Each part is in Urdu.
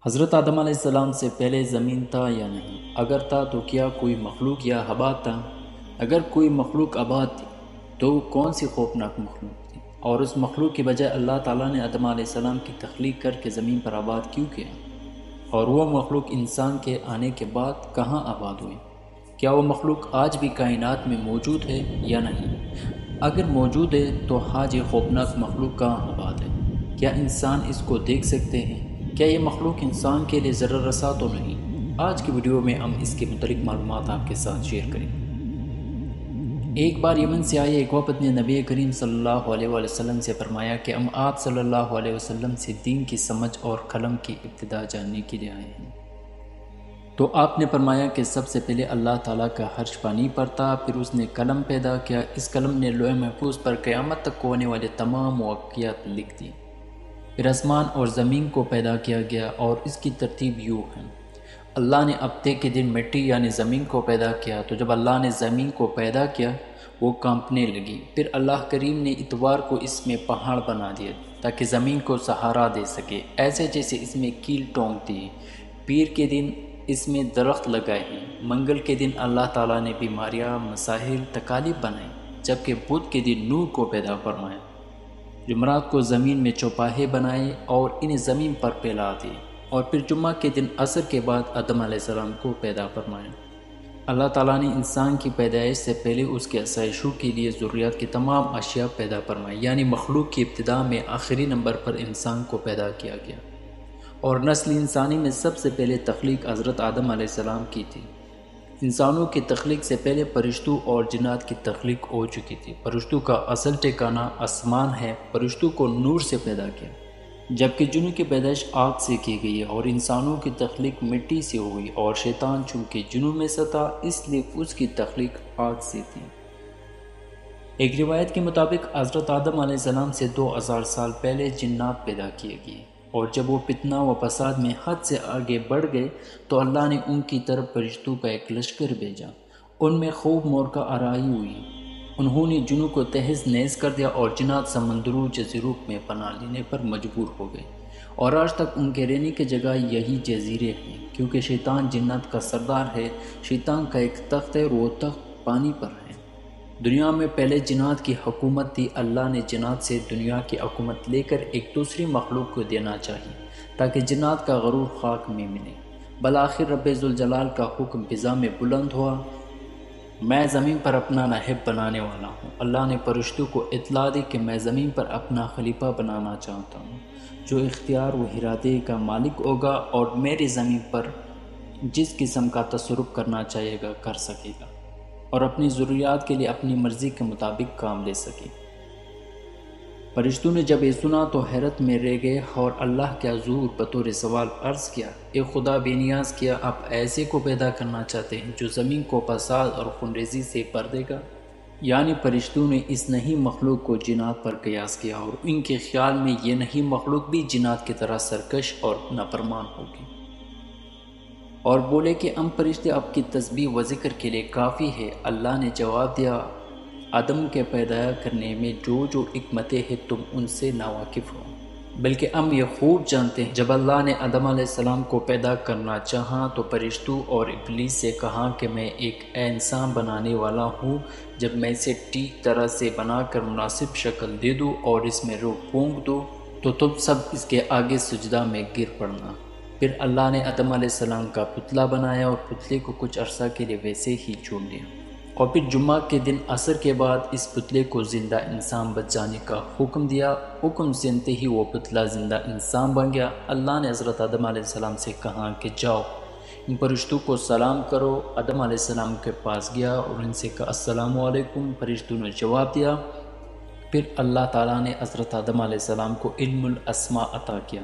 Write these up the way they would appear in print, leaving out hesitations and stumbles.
حضرت آدم علیہ السلام سے پہلے زمین تھا یا نہیں؟ اگر تھا تو کیا کوئی مخلوق یا آباد تھا؟ اگر کوئی مخلوق آباد تھی تو کون سی خوفناک مخلوق تھی؟ اور اس مخلوق کی بجائے اللہ تعالیٰ نے آدم علیہ السلام کی تخلیق کر کے زمین پر آباد کیوں کیا؟ اور وہ مخلوق انسان کے آنے کے بعد کہاں آباد ہوئی؟ کیا وہ مخلوق آج بھی کائنات میں موجود ہے یا نہیں؟ اگر موجود ہے تو آج یہ خوفناک مخلوق کہاں آباد ہے؟ کیا انسان اس کو دیکھ سکتے ہیں؟ کیا یہ مخلوق انسان کے لیے ضرر رساں تو نہیں؟ آج کی ویڈیو میں ہم اس کے متعلق معلومات آپ کے ساتھ شیئر کریں گے۔ ایک بار یمن سے آئے ایک وفد نے نبی کریم صلی اللہ علیہ وسلم سے فرمایا کہ ہم آپ صلی اللہ علیہ وسلم سے دین کی سمجھ اور قلم کی ابتدا جاننے کے لیے آئے ہیں۔ تو آپ نے فرمایا کہ سب سے پہلے اللہ تعالیٰ کا عرش پانی پر تھا، پھر اس نے قلم پیدا کیا، اس قلم نے لوح محفوظ پر قیامت تک ہونے والے تمام واقعات لکھ دی۔ پھر آسمان اور زمین کو پیدا کیا گیا اور اس کی ترتیب یوں ہے۔ اللہ نے ہفتے کے دن مٹی یعنی زمین کو پیدا کیا، تو جب اللہ نے زمین کو پیدا کیا وہ کانپنے لگی۔ پھر اللہ کریم نے اتوار کو اس میں پہاڑ بنا دیا تاکہ زمین کو سہارا دے سکے، ایسے جیسے اس میں کیل ٹونکتی ہے۔ پیر کے دن اس میں درخت لگائے ہیں۔ منگل کے دن اللہ تعالیٰ نے بیماریاں، مسائل، تکالیف بنائیں، جبکہ بدھ کے دن نور کو پیدا فرمایا۔ جمعرات کو زمین میں چوپاہے بنائے اور انہیں زمین پر پھیلا دیے، اور پھر جمعہ کے دن عصر کے بعد آدم علیہ السلام کو پیدا فرمایا۔ اللہ تعالیٰ نے انسان کی پیدائش سے پہلے اس کے آسائشوں کے لیے ضروریات کی تمام اشیاء پیدا فرمائی، یعنی مخلوق کی ابتدا میں آخری نمبر پر انسان کو پیدا کیا گیا، اور نسل انسانی میں سب سے پہلے تخلیق حضرت آدم علیہ السلام کی تھی۔ انسانوں کی تخلیق سے پہلے فرشتوں اور جنات کی تخلیق ہو چکی تھی۔ فرشتوں کا اصل ٹھکانہ آسمان ہے۔ فرشتوں کو نور سے پیدا کیا، جبکہ جنوں کی پیدائش آگ سے کی گئی ہے، اور انسانوں کی تخلیق مٹی سے ہوئی، اور شیطان چونکہ جنوں میں سے تھا اس لیے اس کی تخلیق آگ سے تھی۔ ایک روایت کے مطابق حضرت آدم علیہ السلام سے 2000 سال پہلے جنات پیدا کیے گئے، اور جب وہ فتنہ و فساد میں حد سے آگے بڑھ گئے تو اللہ نے ان کی طرف فرشتوں کا ایک لشکر بھیجا۔ ان میں خوب مور کا آرائی ہوئی، انہوں نے جنوں کو تہز نیز کر دیا، اور جنات سمندروں جزیروں میں پناہ لینے پر مجبور ہو گئے، اور آج تک ان کے رہنے کی جگہ یہی جزیرے ہیں، کیونکہ شیطان جنات کا سردار ہے۔ شیطان کا ایک تخت ہے اور وہ تخت پانی پر ہے۔ دنیا میں پہلے جنات کی حکومت تھی۔ اللہ نے جنات سے دنیا کی حکومت لے کر ایک دوسری مخلوق کو دینا چاہیے تاکہ جنات کا غرور خاک میں ملے۔ بالآخر رب ذوالجلال کا حکم فضا میں بلند ہوا، میں زمین پر اپنا نائب بنانے والا ہوں۔ اللہ نے فرشتوں کو اطلاع دی کہ میں زمین پر اپنا خلیفہ بنانا چاہتا ہوں، جو اختیار و ارادے کا مالک ہوگا اور میری زمین پر جس قسم کا تصرف کرنا چاہے گا کر سکے گا، اور اپنی ضروریات کے لیے اپنی مرضی کے مطابق کام لے سکے۔ فرشتوں نے جب یہ سنا تو حیرت میں رہ گئے اور اللہ کے حضور بطور سوال عرض کیا، اے خدا بے نیاز، کیا آپ ایسے کو پیدا کرنا چاہتے ہیں جو زمین کو فساد اور خونریزی سے بھر دے گا؟ یعنی فرشتوں نے اس نہیں مخلوق کو جنات پر قیاس کیا، اور ان کے خیال میں یہ نہیں مخلوق بھی جنات کی طرح سرکش اور نافرمان ہوگی، اور بولے کہ ہم فرشتے آپ کی تسبیح و ذکر کے لیے کافی ہے۔ اللہ نے جواب دیا، آدم کے پیدا کرنے میں جو حکمتیں ہیں تم ان سے ناواقف ہو، بلکہ ہم یہ خوب جانتے ہیں۔ جب اللہ نے آدم علیہ السلام کو پیدا کرنا چاہا تو فرشتوں اور ابلیس سے کہا کہ میں ایک انسان بنانے والا ہوں، جب میں اسے ٹھیک طرح سے بنا کر مناسب شکل دے دوں اور اس میں روح پھونک دوں تو تم سب اس کے آگے سجدہ میں گر پڑنا۔ پھر اللہ نے آدم علیہ السلام کا پتلا بنایا اور پتلے کو کچھ عرصہ کے لیے ویسے ہی چھوڑ دیا، اور پھر جمعہ کے دن عصر کے بعد اس پتلے کو زندہ انسان بن جانے کا حکم دیا۔ حکم سنتے ہی وہ پتلا زندہ انسان بن گیا۔ اللہ نے حضرت آدم علیہ السلام سے کہا کہ جاؤ ان فرشتوں کو سلام کرو۔ آدم علیہ السلام کے پاس گیا اور ان سے کہا السلام علیکم۔ فرشتوں نے جواب دیا۔ پھر اللہ تعالیٰ نے حضرت آدم علیہ السلام کو علم الاسماء عطا کیا۔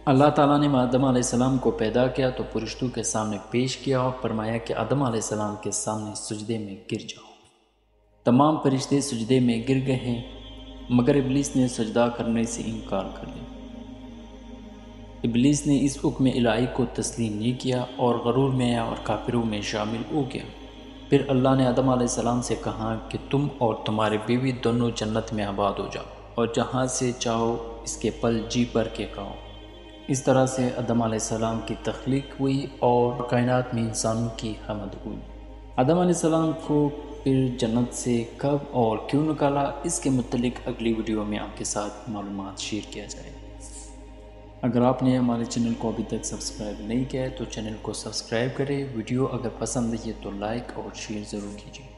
اللہ تعالیٰ نے آدم علیہ السلام کو پیدا کیا تو فرشتوں کے سامنے پیش کیا اور فرمایا کہ آدم علیہ السلام کے سامنے سجدے میں گر جاؤ۔ تمام فرشتے سجدے میں گر گئے ہیں، مگر ابلیس نے سجدہ کرنے سے انکار کر دیا۔ ابلیس نے اس حکم الہی کو تسلیم نہیں کیا اور غرور میں اور کافروں میں شامل ہو گیا۔ پھر اللہ نے آدم علیہ السلام سے کہا کہ تم اور تمہاری بیوی دونوں جنت میں آباد ہو جاؤ، اور جہاں سے چاہو اس کے پھل جی بھر کے کھاؤ، اس طرح سے آدم علیہ السلام کی تخلیق ہوئی اور کائنات میں انسانوں کی آمد ہوئی۔ آدم علیہ السلام کو پھر جنت سے کب اور کیوں نکالا، اس کے متعلق اگلی ویڈیو میں آپ کے ساتھ معلومات شیئر کیا جائے۔ اگر آپ نے ہمارے چینل کو ابھی تک سبسکرائب نہیں کیا ہے تو چینل کو سبسکرائب کریں، ویڈیو اگر پسند ہے تو لائک اور شیئر ضرور کیجیے۔